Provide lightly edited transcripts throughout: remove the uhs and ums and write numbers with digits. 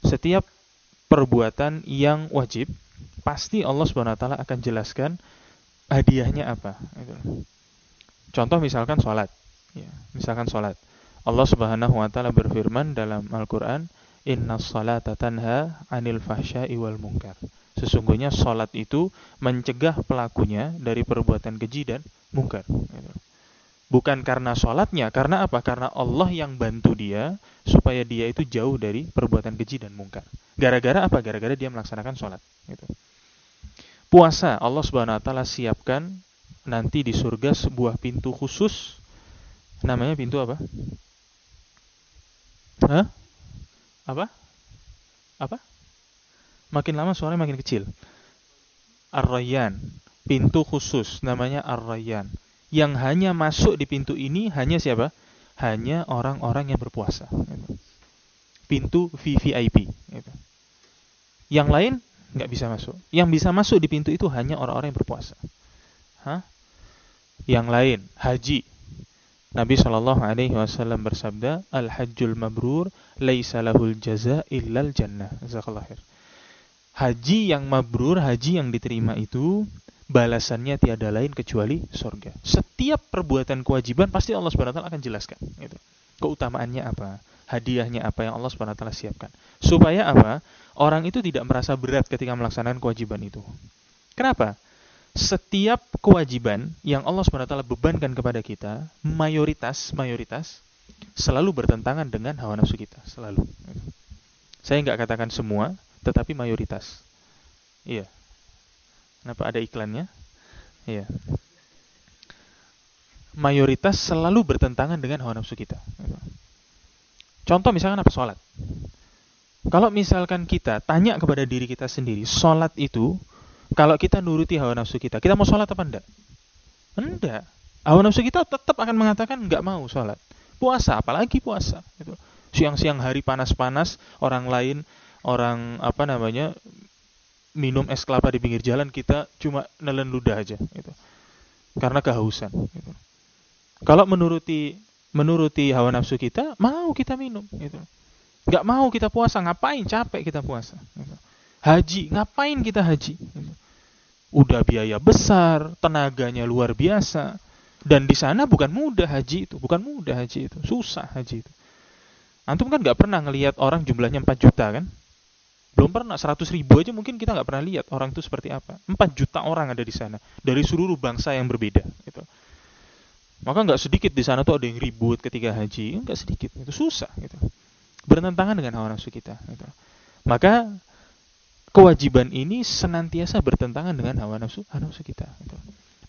setiap perbuatan yang wajib, pasti Allah Subhanahu wa taala akan jelaskan hadiahnya apa. Gitu. Contoh misalkan sholat. Ya, misalkan sholat. Allah Subhanahu wa taala berfirman dalam Al-Qur'an, "Innas salata tanha 'anil fahsya'i wal munkar." Sesungguhnya sholat itu mencegah pelakunya dari perbuatan keji dan mungkar. Gitu. Bukan karena sholatnya, karena apa? Karena Allah yang bantu dia supaya dia itu jauh dari perbuatan keji dan mungkar. Gara-gara apa? Gara-gara dia melaksanakan sholat. Gitu. Puasa, Allah Subhanahu wa taala siapkan nanti di surga sebuah pintu khusus, namanya pintu apa? Hah? Apa? Apa? Makin lama suaranya makin kecil. Ar-Rayyan, pintu khusus namanya Ar-Rayyan. Yang hanya masuk di pintu ini hanya siapa? Hanya orang-orang yang berpuasa. Pintu VVIP. Yang lain nggak bisa masuk. Yang bisa masuk di pintu itu hanya orang-orang yang berpuasa. Hah? Yang lain, haji. Nabi Shallallahu Alaihi Wasallam bersabda, Al-Hajjul Mabrur, laisa lahul jaza illal jannah. Jazakallah khair. Haji yang mabrur, haji yang diterima itu balasannya tiada lain kecuali surga. Setiap perbuatan kewajiban pasti Allah Subhanahu wa taala akan jelaskan. Gitu. Keutamaannya apa? Hadiahnya apa yang Allah Subhanahu wa taala siapkan. Supaya apa? Orang itu tidak merasa berat ketika melaksanakan kewajiban itu. Kenapa? Setiap kewajiban yang Allah Subhanahu wa taala bebankan kepada kita, mayoritas selalu bertentangan dengan hawa nafsu kita, selalu. Saya nggak katakan semua, tetapi mayoritas. Iya. Kenapa ada iklannya? Iya. Mayoritas selalu bertentangan dengan hawa nafsu kita. Contoh misalkan apa? Sholat. Kalau misalkan kita tanya kepada diri kita sendiri, sholat itu, kalau kita nuruti hawa nafsu kita mau sholat apa enggak? Enggak. Hawa nafsu kita tetap akan mengatakan enggak mau sholat. Puasa, apalagi puasa. Siang-siang hari panas-panas, orang minum es kelapa di pinggir jalan, kita cuma nelen ludah aja. Gitu. Karena kehausan. Gitu. Kalau menuruti hawa nafsu kita, mau kita minum. Gitu. Nggak mau kita puasa, ngapain capek kita puasa? Gitu. Haji, ngapain kita haji? Gitu. Udah biaya besar, tenaganya luar biasa. Dan di sana bukan mudah haji itu, susah haji itu. Antum kan nggak pernah ngelihat orang jumlahnya 4 juta kan? Belum pernah, 100.000 aja mungkin kita nggak pernah lihat orang itu seperti apa. 4 juta orang ada di sana, dari seluruh bangsa yang berbeda. Gitu. Maka nggak sedikit di sana tuh ada yang ribut ketika haji, nggak sedikit, itu susah. Gitu. Bertentangan dengan hawa nafsu kita. Gitu. Maka kewajiban ini senantiasa bertentangan dengan hawa nafsu kita. Gitu.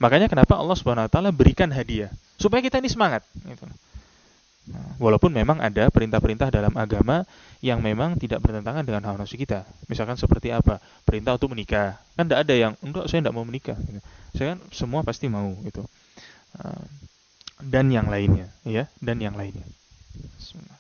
Makanya kenapa Allah Subhanahu Wa Taala berikan hadiah supaya kita ini semangat. Gitu. Walaupun memang ada perintah-perintah dalam agama yang memang tidak bertentangan dengan hawa nafsu kita. Misalkan seperti apa? Perintah untuk menikah. Kan tidak ada yang, enggak, saya tidak mau menikah. Gitu. Saya kan semua pasti mau. Gitu. Dan yang lainnya. Ya, dan yang lainnya. Bismillah.